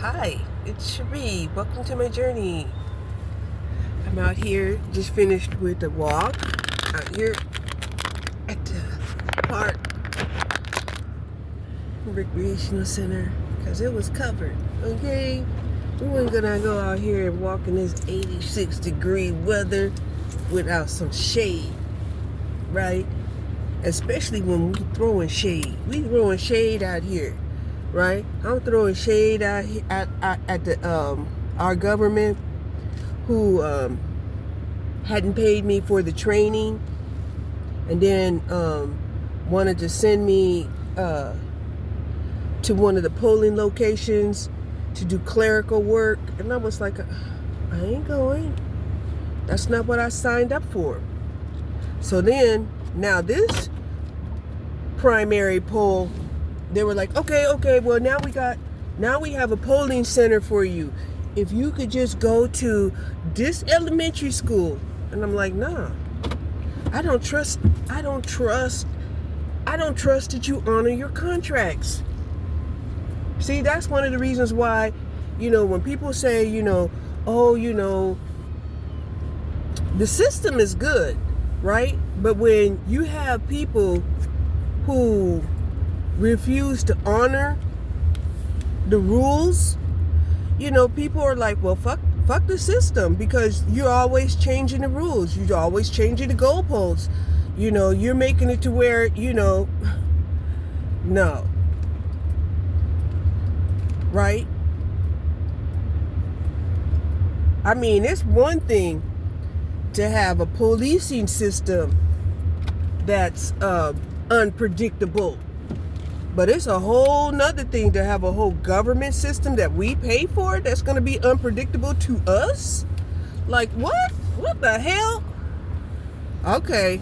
Hi, it's Cherie. Welcome to my journey. I'm out here, just finished with a walk out here at the park recreational center because it was covered. Okay, we weren't gonna go out here and walk in this 86-degree weather without some shade, right? Especially when we throwing shade. We throwing shade out here. Right, I'm throwing shade out at the our government who hadn't paid me for the training, and then wanted to send me to one of the polling locations to do clerical work, and I was like, I ain't going. That's not what I signed up for. So then, now this primary poll. They were like, okay, well now we have a polling center for you. If you could just go to this elementary school. And I'm like, nah. I don't trust that you honor your contracts. See, that's one of the reasons why, when people say, the system is good, right? But when you have people who refuse to honor the rules, people are like, well, fuck the system, because you're always changing the rules. You're always changing the goalposts. You're making it to where, no. Right? I mean, it's one thing to have a policing system that's unpredictable. But it's a whole nother thing to have a whole government system that we pay for that's going to be unpredictable to us. Like, what? What the hell? Okay.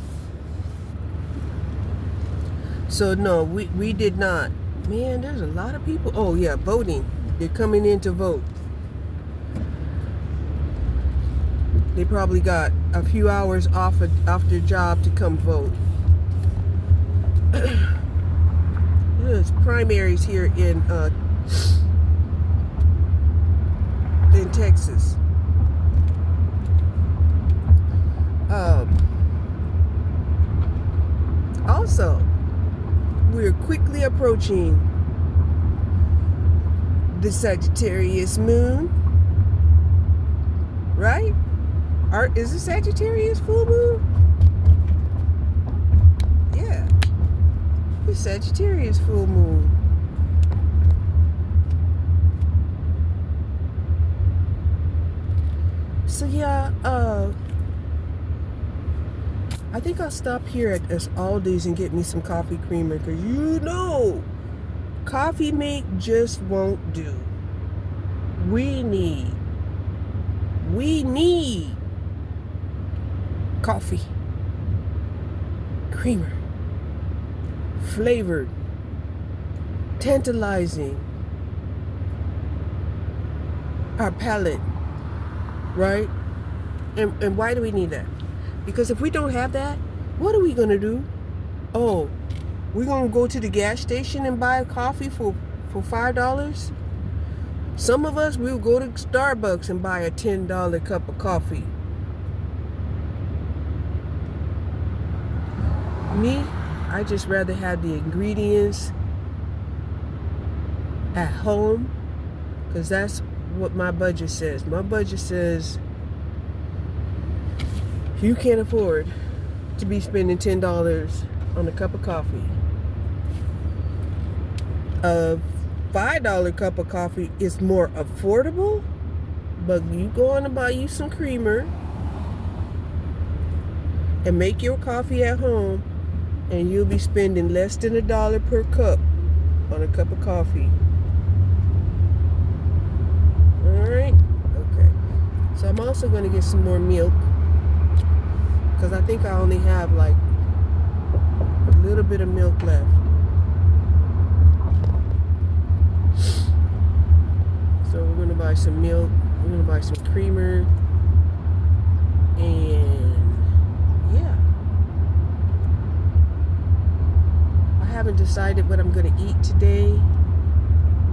So, no, we did not. Man, there's a lot of people. Oh, yeah, voting. They're coming in to vote. They probably got a few hours off their job to come vote. There's primaries here in Texas. Also, we're quickly approaching the Sagittarius moon, right? Is it Sagittarius full moon? Yeah. The Sagittarius full moon. So yeah, I think I'll stop here at Aldi's and get me some coffee creamer, because coffee mate just won't do. We need coffee creamer. Flavored, tantalizing our palate, right? And why do we need that? Because if we don't have that, what are we gonna do? Oh, we're gonna go to the gas station and buy a coffee for $5? Some of us will go to Starbucks and buy a $10 cup of coffee. Me, I just rather have the ingredients at home, because that's what my budget says. My budget says you can't afford to be spending $10 on a cup of coffee. A $5 cup of coffee is more affordable, but you go on and buy you some creamer and make your coffee at home, and you'll be spending less than $1 per cup on a cup of coffee. Alright? Okay. So I'm also going to get some more milk, because I think I only have like a little bit of milk left. So we're going to buy some milk. We're going to buy some creamer. And yeah. I haven't decided what I'm going to eat today.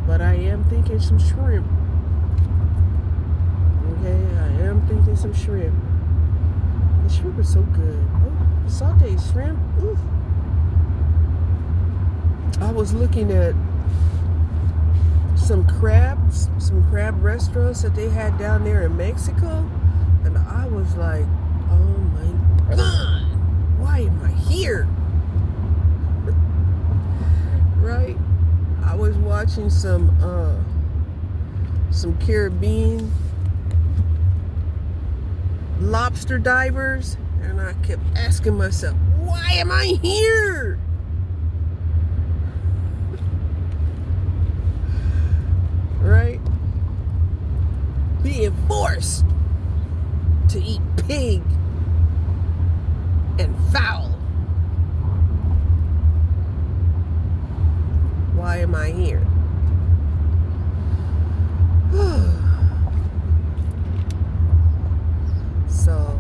But I am thinking some shrimp. Okay, I am thinking some shrimp. The shrimp is so good. Oh, sauteed shrimp. Ooh. I was looking at some crab restaurants that they had down there in Mexico, and I was like, oh my God, why am I here? Right? I was watching some Caribbean lobster divers, and I kept asking myself, why am I here? Right? Being forced to eat pig and fowl. Why am I here? So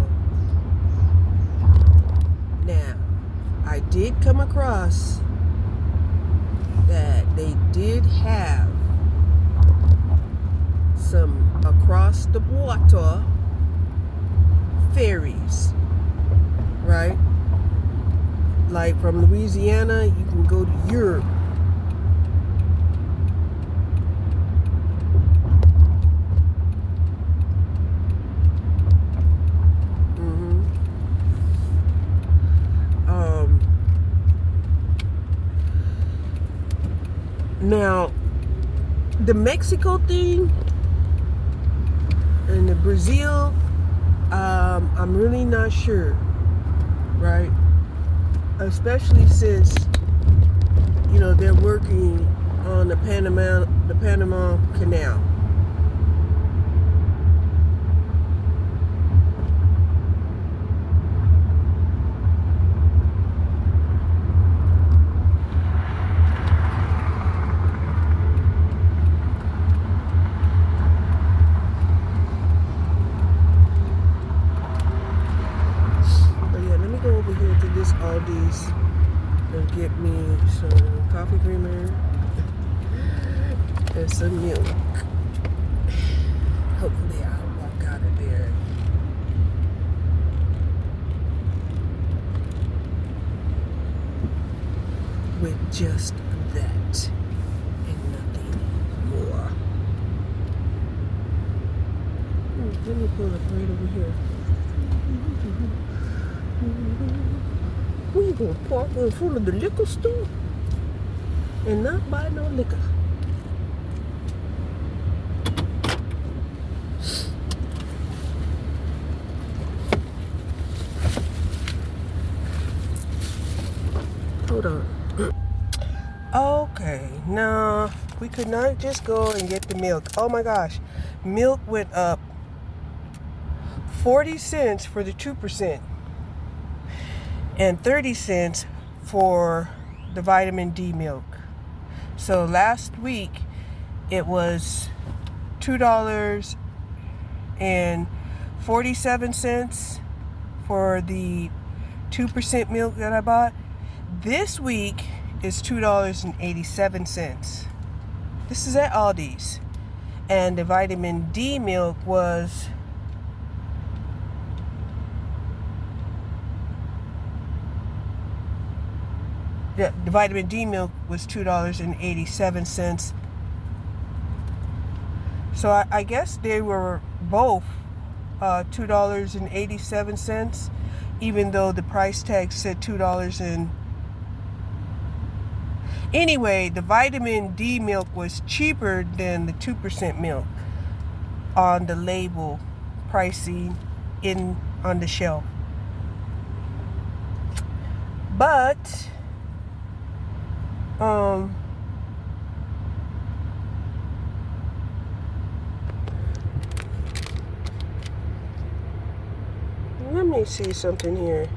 now I did come across that they did have some across the water ferries, right? Like from Louisiana, you can go to Europe. Now, the Mexico thing and the Brazil, I'm really not sure, right? Especially since, you know, they're working on the Panama Canal. Over here to this Aldi's and get me some coffee creamer and some milk. Hopefully I'll walk out of there with just that and nothing more. Let me pull up right over here. We gonna park in front of the liquor store and not buy no liquor. Hold on. Okay, no, we could not just go and get the milk. Oh my gosh, milk went up 40 cents for the 2%. And 30 cents for the vitamin D milk. So last week it was $2.47 for the 2% milk that I bought. This week is $2.87. This is at Aldi's. And the vitamin D milk was the vitamin D milk was $2.87. So I guess they were both $2.87, even though the price tag said $2. Anyway, the vitamin D milk was cheaper than the 2% milk on the label pricing on the shelf. But let me see something here.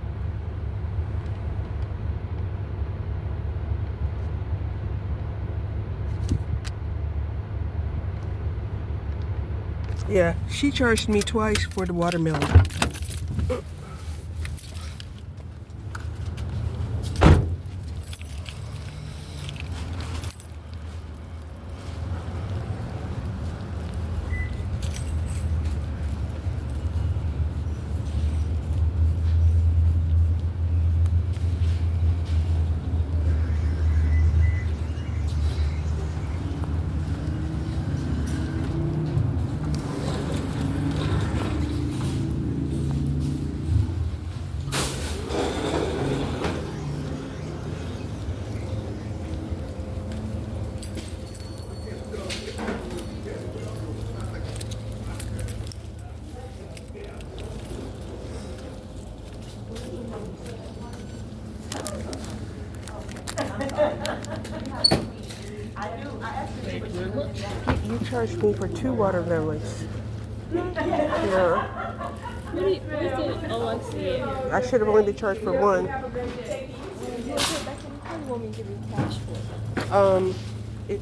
Yeah, she charged me twice for the watermelon. you charged me for 2 watermelons. Yeah. What is it? Oh, I see it. I should have only been charged for 1. You want to put it back in the car? You want me to give you cash for it?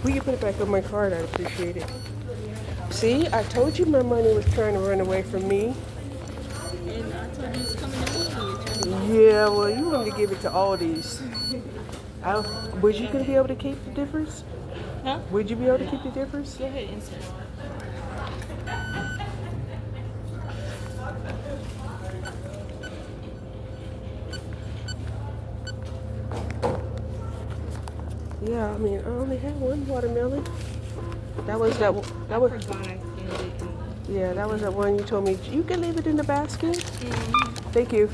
Will you put it back on my card? I'd appreciate it. See, I told you my money was trying to run away from me. And I told you it's coming to me. Yeah, well, you wanted to give it to Aldi's. Was you going to be able to keep the difference? Huh? Would you be able to keep the difference? Go ahead, insert. Yeah, I mean, I only had 1 watermelon. That was. I forgot I scanned it. Yeah, that was the one you told me. You can leave it in the basket. Mm-hmm. Thank you.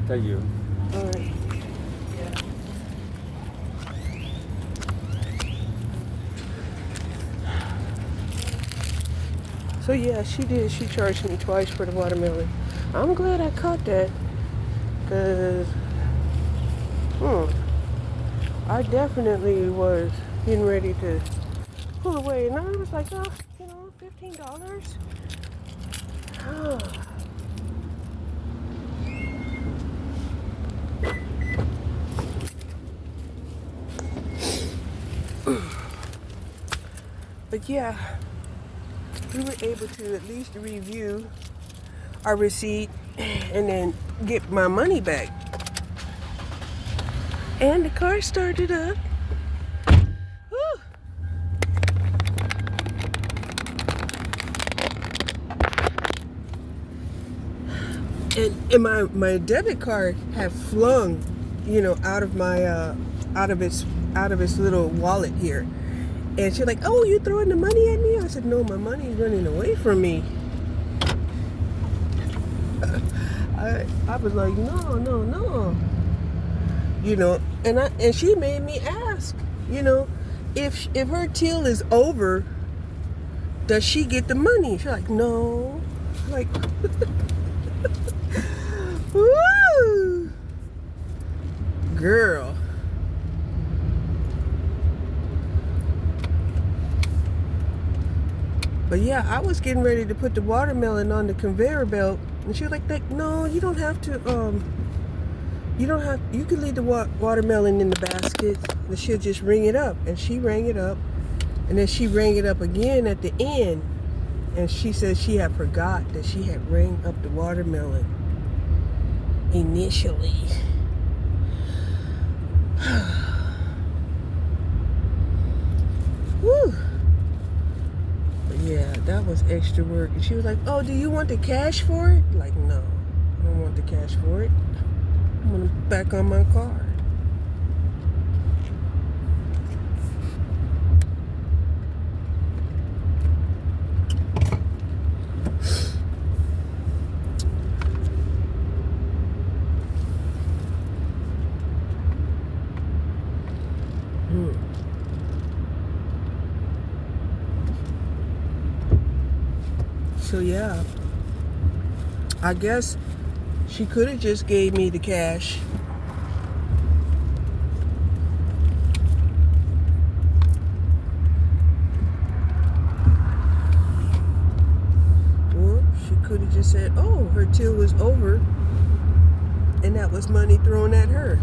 Thank you. All right. So yeah, she did. She charged me twice for the watermelon. I'm glad I caught that, cause I definitely was getting ready to pull away, and I was like, oh, $15. But yeah, we were able to at least review our receipt and then get my money back. And the car started up. Whew. And my debit card had flung, out of my out of its little wallet here. And she's like, "Oh, you throwing the money at me?" I said, "No, my money's running away from me." I was like, no. And she made me ask, if her till is over, does she get the money? She's like, no. Like, woo, girl. But yeah, I was getting ready to put the watermelon on the conveyor belt, and she was like, "No, you don't have to. You can leave the watermelon in the basket, and she'll just ring it up." And she rang it up, and then she rang it up again at the end, and she said she had forgot that she had rang up the watermelon initially. Whew. Yeah, that was extra work. And she was like, "Oh, do you want the cash for it?" Like, no, I don't want the cash for it. I want it back on my card. So yeah, I guess she could have just gave me the cash. Or she could have just said, "Oh, her till was over," and that was money thrown at her.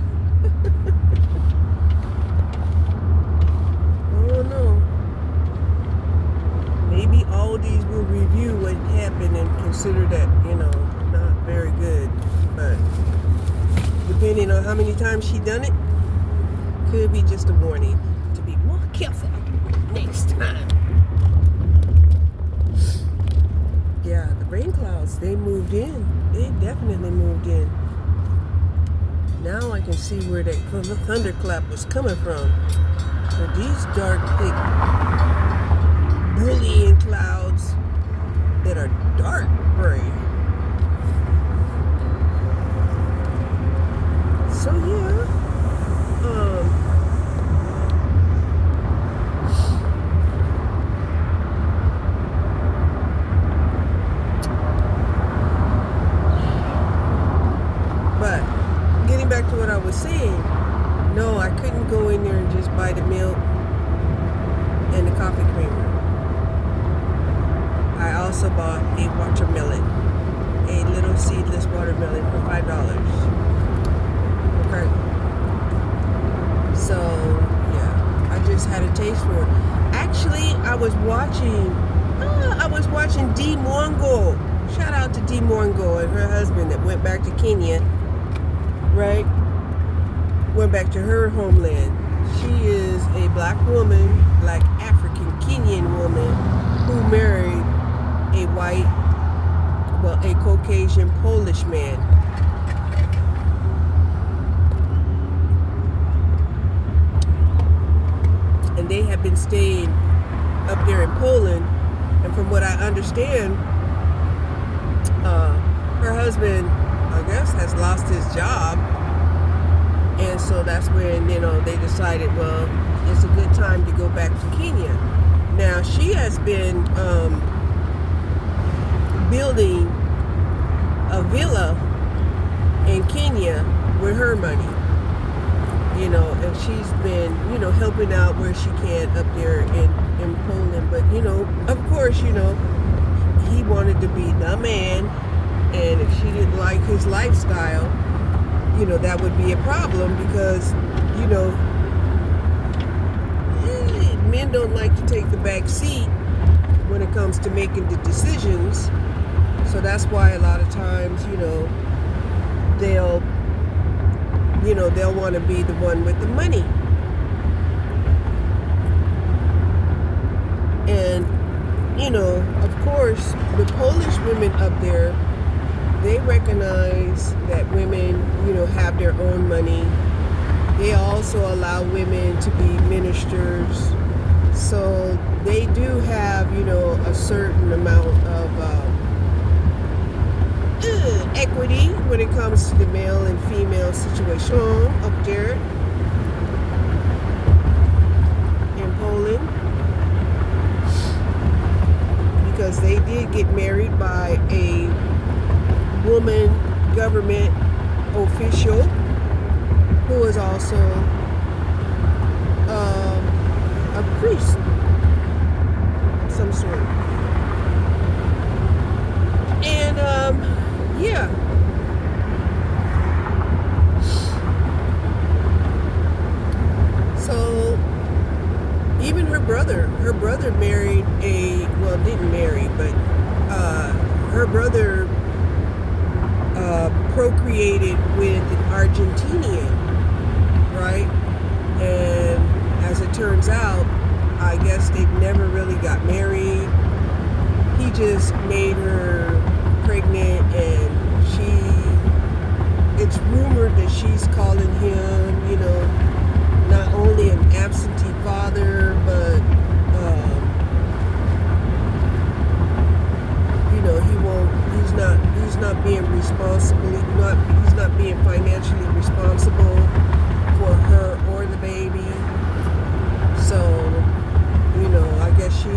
Oh no. Maybe Aldi's will review what happened and consider that, not very good. But depending on how many times she done it, could be just a warning to be more careful next time. Yeah, the rain clouds, they moved in. They definitely moved in. Now I can see where that thunderclap was coming from. So these dark, thick, bullying clouds that are dark gray. So yeah, buy the milk and the coffee creamer. I also bought a watermelon, a little seedless watermelon for $5. Okay. So yeah, I just had a taste for it. Actually, I was watching Dee Mongo. Shout out to Dee Mongo and her husband that went back to Kenya, right? Went back to her homeland. She is a black woman, black African Kenyan woman who married a white, well, a Caucasian Polish man. And they have been staying up there in Poland. And from what I understand, her husband, I guess, has lost his job. And so that's when, they decided, well, it's a good time to go back to Kenya. Now, she has been building a villa in Kenya with her money. And she's been, helping out where she can up there in Poland. But, of course, he wanted to be the man. And if she didn't like his lifestyle, that would be a problem because, men don't like to take the back seat when it comes to making the decisions. So that's why a lot of times, they'll want to be the one with the money. And, of course, the Polish women up there, they recognize that women, have their own money. They also allow women to be ministers. So they do have, a certain amount of equity when it comes to the male and female situation up there in Poland. Because they did get married by a woman government official who is also a priest of some sort. And yeah. So even her brother married didn't marry, but her brother procreated with an Argentinian, right? And as it turns out, I guess they never really got married. He just made her pregnant, and it's rumored that she's calling him, not only an absentee father, but he's not being responsible. He's not being financially responsible for her or the baby. So, I guess she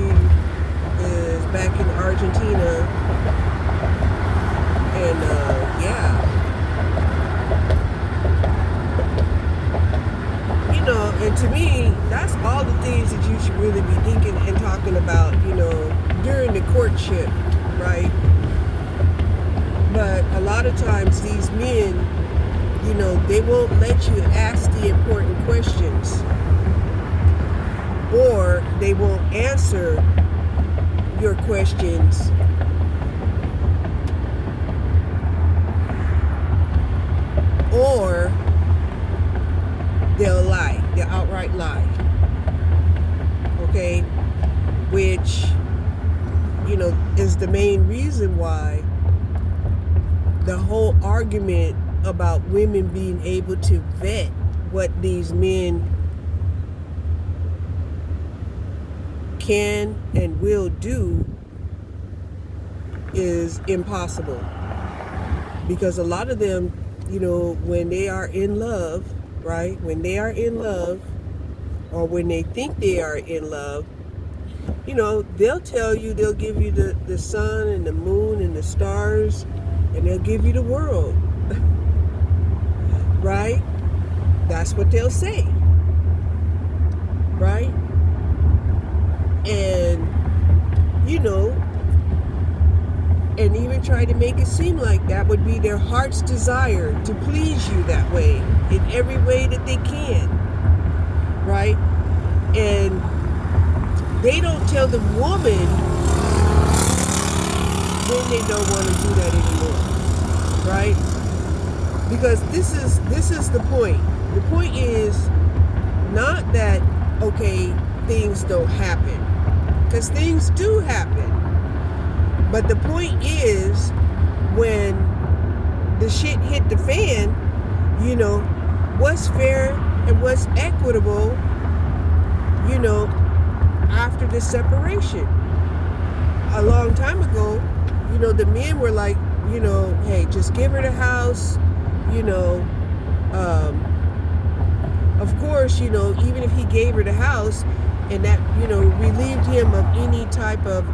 is back in Argentina. And yeah. And to me, that's all the things that you should really be thinking and talking about, during the courtship, right? But a lot of times these men, they won't let you ask the important questions, or they won't answer your questions, or they'll lie. They'll outright lie. Okay? Which, is the main reason why the whole argument about women being able to vet what these men can and will do is impossible. Because a lot of them, when they are in love, right? When they are in love, or when they think they are in love, they'll tell you, they'll give you the sun and the moon and the stars, and they'll give you the world. Right? That's what they'll say. right? And, you know, and even try to make it seem like that would be their heart's desire to please you that way in every way that they can, right? And they don't tell the woman when they don't want to do that anymore, right? Because this is the point. The point is not that, okay, things don't happen, because things do happen. But the point is, when the shit hit the fan, you know, what's fair and what's equitable, you know, after the separation. A long time ago, you know, the men were like, you know, hey, just give her the house, you know. Of course, you know, even if he gave her the house and that, you know, relieved him of any type of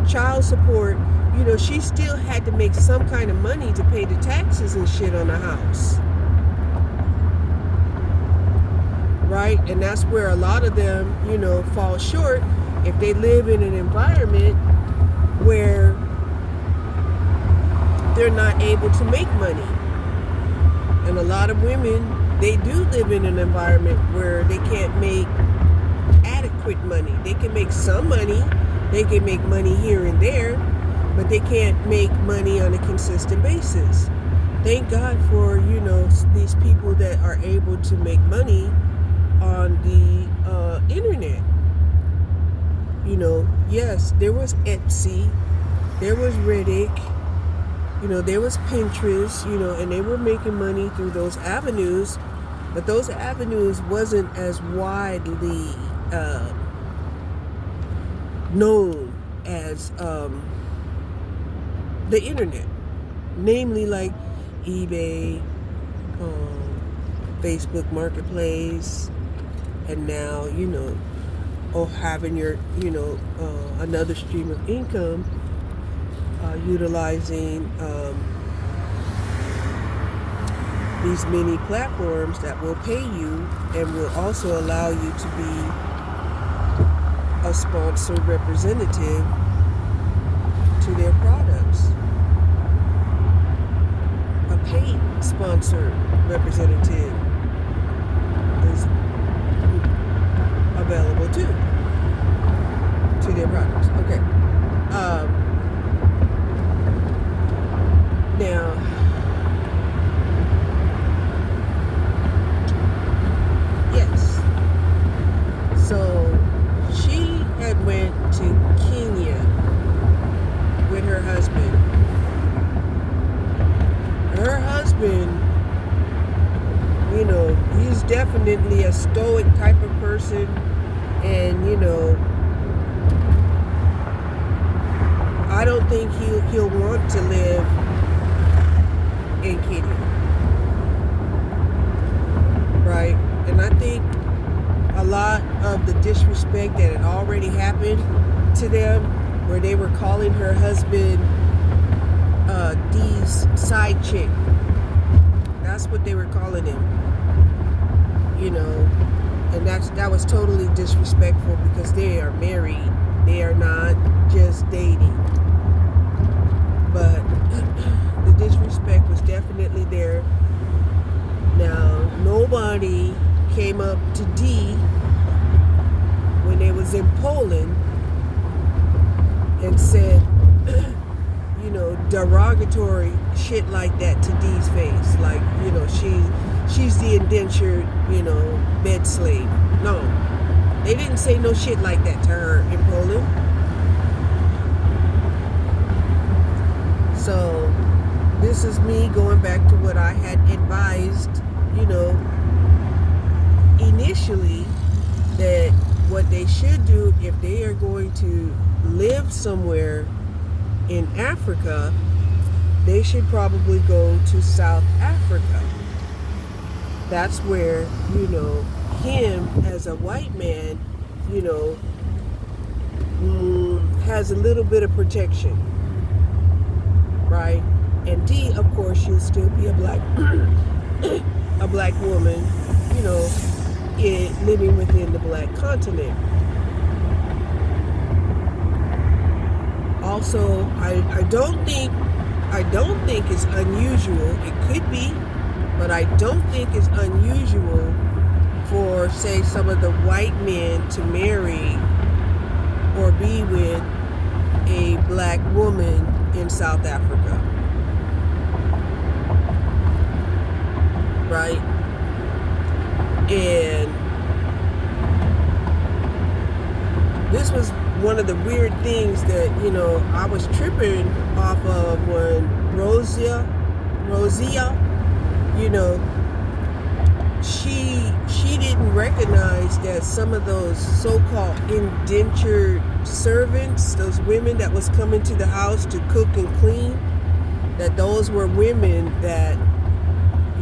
child support, you know, she still had to make some kind of money to pay the taxes and shit on the house. Right? And that's where a lot of them, you know, fall short if they live in an environment where they're not able to make money. And a lot of women, they do live in an environment where they can't make adequate money. They can make some money, they can make money here and there, but they can't make money on a consistent basis. Thank God for, you know, these people that are able to make money on the internet. You know, yes, there was Etsy, there was Reddit, you know, there was Pinterest, you know, and they were making money through those avenues, but those avenues wasn't as widely known as the internet, namely like eBay, Facebook Marketplace, and now, you know, or having your, you know, another stream of income, utilizing these many platforms that will pay you and will also allow you to be a sponsored representative to their products. A paid sponsored representative is available too to their products. Okay. Now, yes. So she had went to Kenya with her husband. Her husband, you know, he's definitely a stoic type of person, and, you know, I don't think he'll want to live in Kenya, right? And I think a lot of the disrespect that had already happened to them, where they were calling her husband Dee's side chick. That's what they were calling him, you know, and that was totally disrespectful, because they are married. They are not just dating. But the disrespect was definitely there. Now, nobody came up to Dee when they was in Poland and said, you know, derogatory shit like that to Dee's face. Like, you know, she's the indentured, you know, bed slave. No. They didn't say no shit like that to her in Poland. So, this is me going back to what I had advised, you know, initially, that what they should do if they are going to live somewhere in Africa, they should probably go to South Africa. That's where, you know, him as a white man, you know, has a little bit of protection, right? And Dee, of course, she'll still be a black a black woman, you know, living within the black continent. Also, I don't think it's unusual. It could be, but I don't think it's unusual for, say, some of the white men to marry or be with a black woman in South Africa. Right? And this was one of the weird things that, I was tripping off of when Rosia, she didn't recognize that some of those so-called indentured servants, those women that was coming to the house to cook and clean, that those were women that,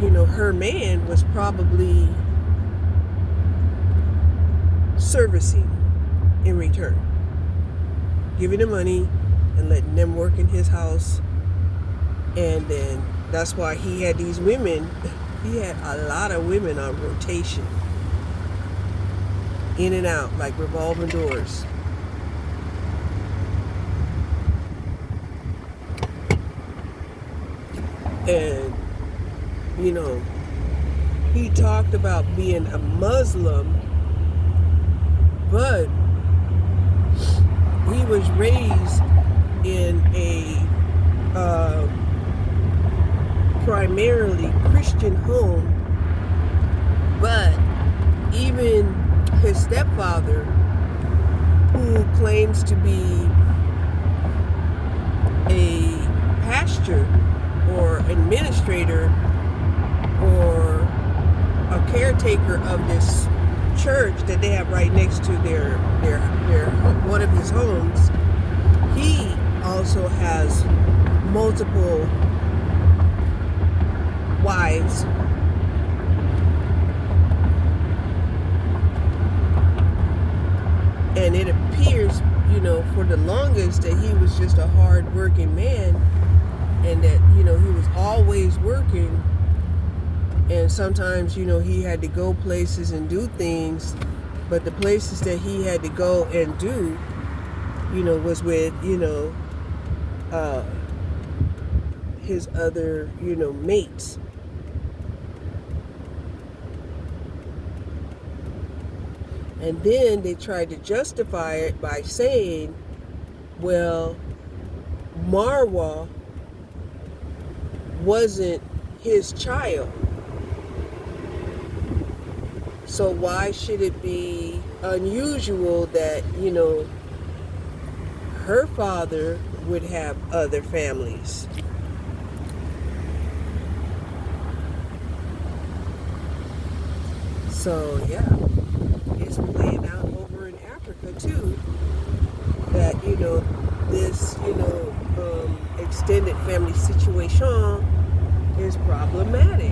her man was probably servicing in return, giving them money and letting them work in his house. And then that's why he had these women. He had a lot of women on rotation, in and out, like revolving doors. And he talked about being a Muslim, but he was raised in a primarily Christian home, but even his stepfather, who claims to be a pastor or administrator or a caretaker of this church that they have right next to their one of his homes, he also has multiple wives. And it appears, for the longest that he was just a hard-working man, and that, he was always working. And sometimes, he had to go places and do things, but the places that he had to go and do, was with, his other, mates. And then they tried to justify it by saying, well, Marwa wasn't his child. So why should it be unusual that, her father would have other families? So, yeah, it's playing out over in Africa, too, that, this, extended family situation is problematic.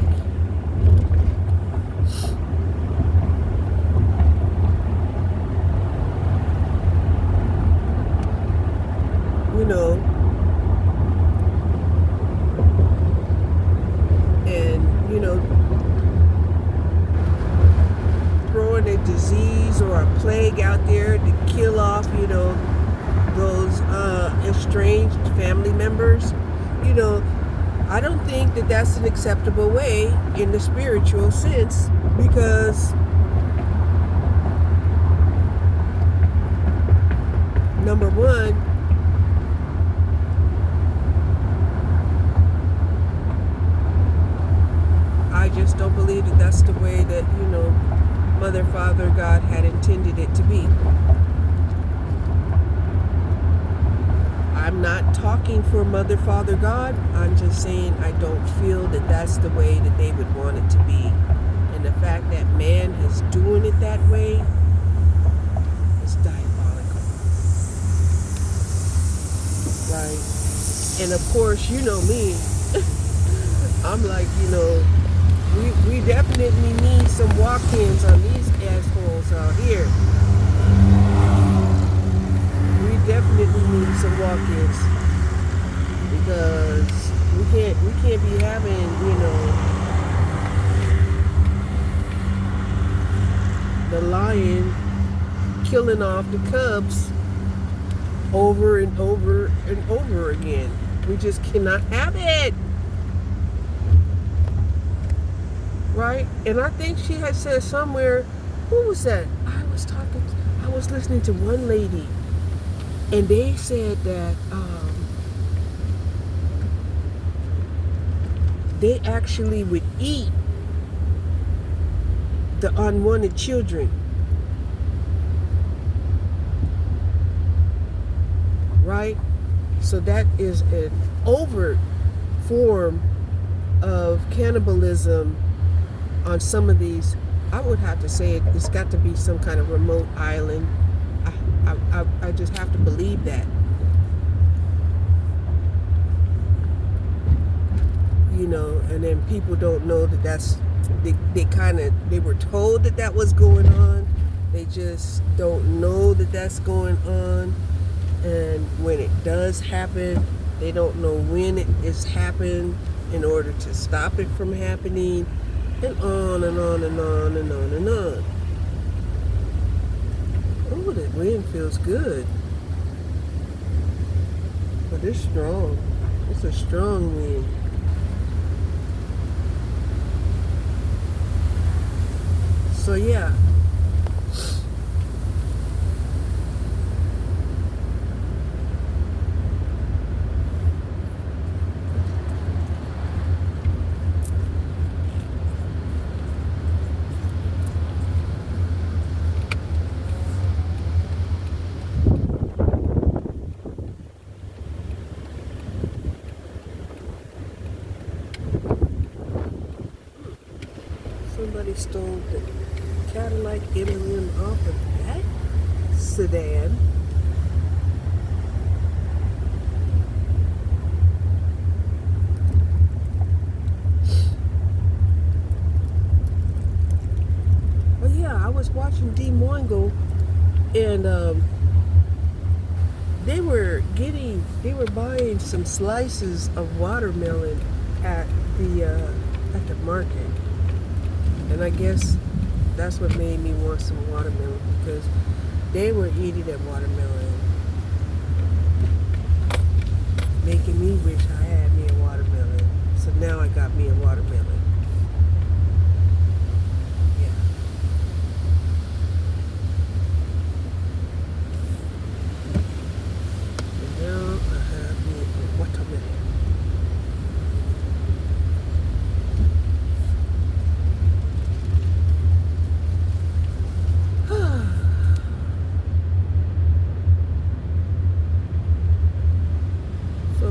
Throwing a disease or a plague out there to kill off, those estranged family members, I don't think that that's an acceptable way in the spiritual sense, because number one, I just don't believe that that's the way that, Mother, Father, God had intended it to be. I'm not talking for Mother, Father, God. I'm just saying I don't feel that that's the way that they would want it to be. And the fact that man is doing it that way is diabolical. Right? And of course, you know me. I'm like, we definitely need some walk-ins on these assholes out here. We definitely need some walk-ins, because we can't be having, the lion killing off the cubs over and over and over again. We just cannot have it. Right? And I think she had said somewhere, who was that? I was listening to one lady, and they said that they actually would eat the unwanted children. Right? So that is an overt form of cannibalism on some of these. I would have to say it's got to be some kind of remote island. I just have to believe that. You know, and then people don't know that they were told that was going on. They just don't know that that's going on. And when it does happen, they don't know when it is happened in order to stop it from happening, and on and on and on and on and on. Oh, that wind feels good. But it's strong. It's a strong wind. So yeah. Somebody stole the Cadillac M&M off of that sedan. But yeah, I was watching Des Moines go, and they were buying some slices of watermelon at the market. And I guess that's what made me want some watermelon, because they were eating that watermelon, making me wish I had me a watermelon. So now I got me a watermelon. Yeah. And now I have me a watermelon.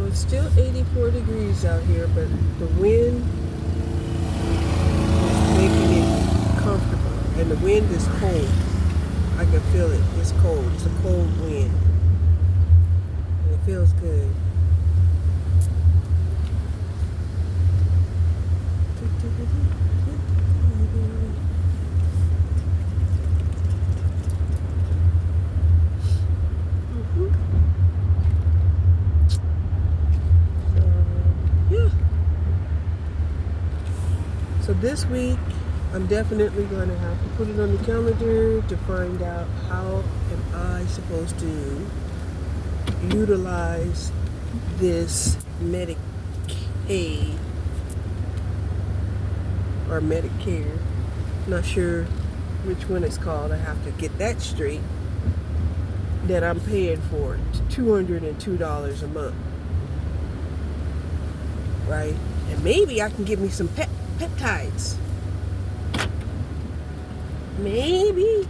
It's still 84 degrees out here, but the wind is making it comfortable. And the wind is cold. I can feel it. It's cold. It's a cold wind. And it feels good. So this week, I'm definitely going to have to put it on the calendar to find out how am I supposed to utilize this Medicaid or Medicare. Not sure which one it's called. I have to get that straight. That I'm paying for $202 a month, right? And maybe I can give me some peptides. Maybe.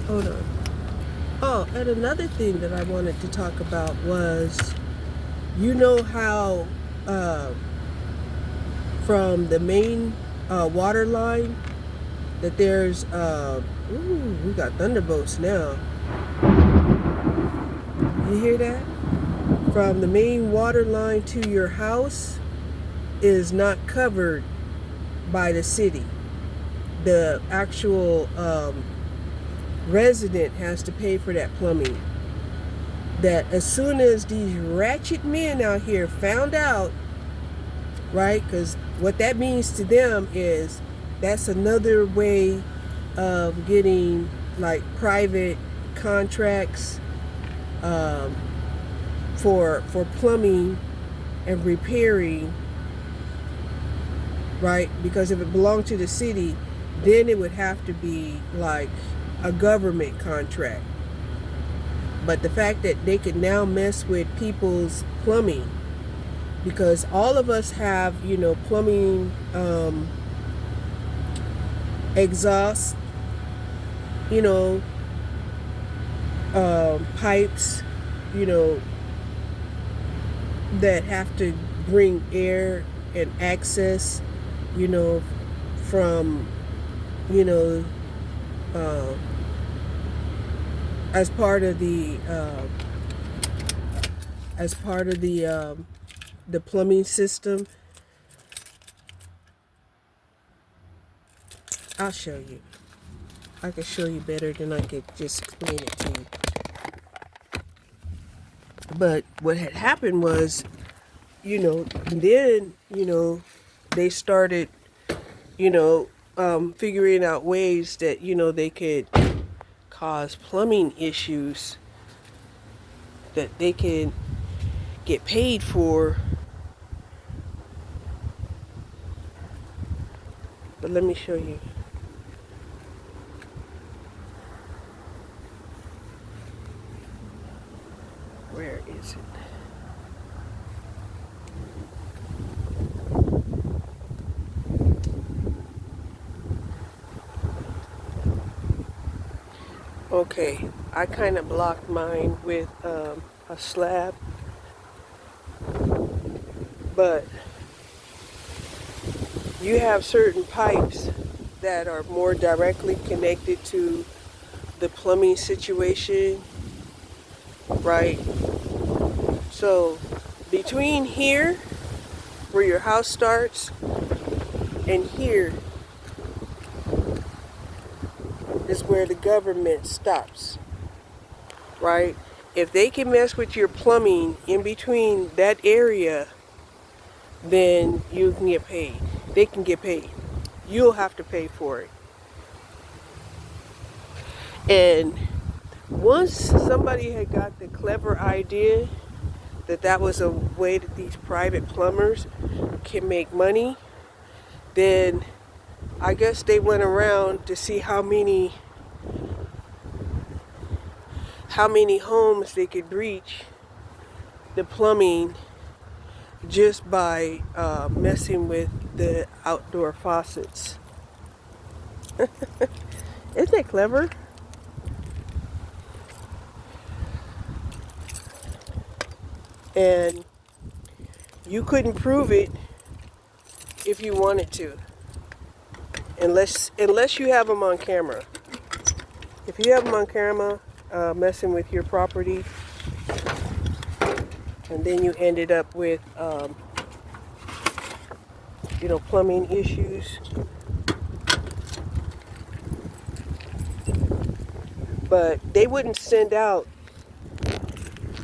Hold on. Oh, and another thing that I wanted to talk about was, you know how from the main water line that there's we got thunderbolts now. You hear that? From the main water line to your house is not covered by the city. The actual resident has to pay for that plumbing. That as soon as these ratchet men out here found out, right? Because what that means to them is That's another way of getting like private contracts for plumbing and repairing, right? Because if it belonged to the city, then it would have to be like a government contract. But the fact that they can now mess with people's plumbing, because all of us have, plumbing exhaust, you know, pipes, you know, that have to bring air and access, from, you know, as part of the the plumbing system. I'll show you. I can show you better than I could just explain it to you. But what had happened was, then, they started, figuring out ways that, they could cause plumbing issues that they can get paid for. But let me show you. Where is it? Okay, I kind of blocked mine with a slab, but you have certain pipes that are more directly connected to the plumbing situation, right? So between here, where your house starts, and here is where the government stops, right? If they can mess with your plumbing in between that area, then you can get paid. They can get paid. You'll have to pay for it. And once somebody had got the clever idea that that was a way that these private plumbers can make money, then I guess they went around to see how many homes they could reach the plumbing just by messing with the outdoor faucets. Isn't that clever? And you couldn't prove it if you wanted to, unless you have them on camera. If you have them on camera messing with your property, and then you ended up with plumbing issues. But they wouldn't send out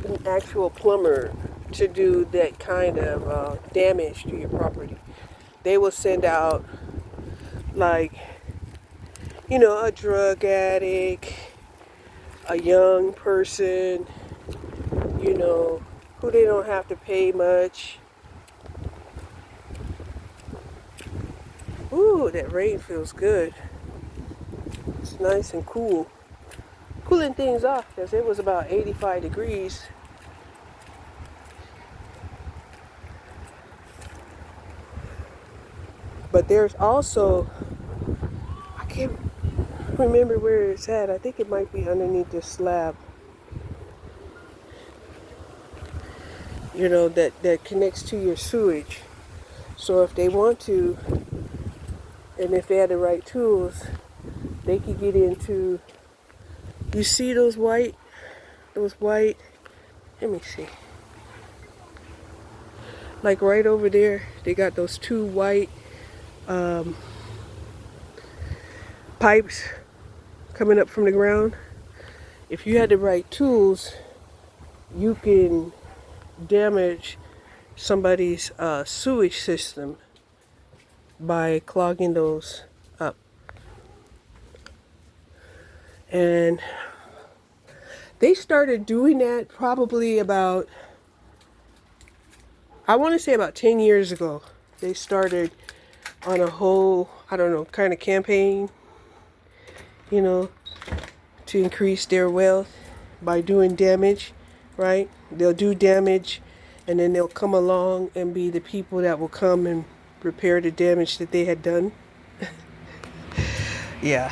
an actual plumber to do that kind of damage to your property. They will send out like, a drug addict, a young person, who they don't have to pay much. Ooh, that rain feels good. It's nice and cool. Cooling things off because it was about 85 degrees. But there's also, I can't remember where it's at. I think it might be underneath this slab. That connects to your sewage. So if they want to, and if they had the right tools, they could get into, you see those white, let me see. Like right over there, they got those two white pipes coming up from the ground. If you had the right tools, you can damage somebody's sewage system by clogging those And they started doing that probably about, I want to say about 10 years ago. They started on a whole, I don't know, kind of campaign, you know, to increase their wealth by doing damage, right? They'll do damage and then they'll come along and be the people that will come and repair the damage that they had done. Yeah.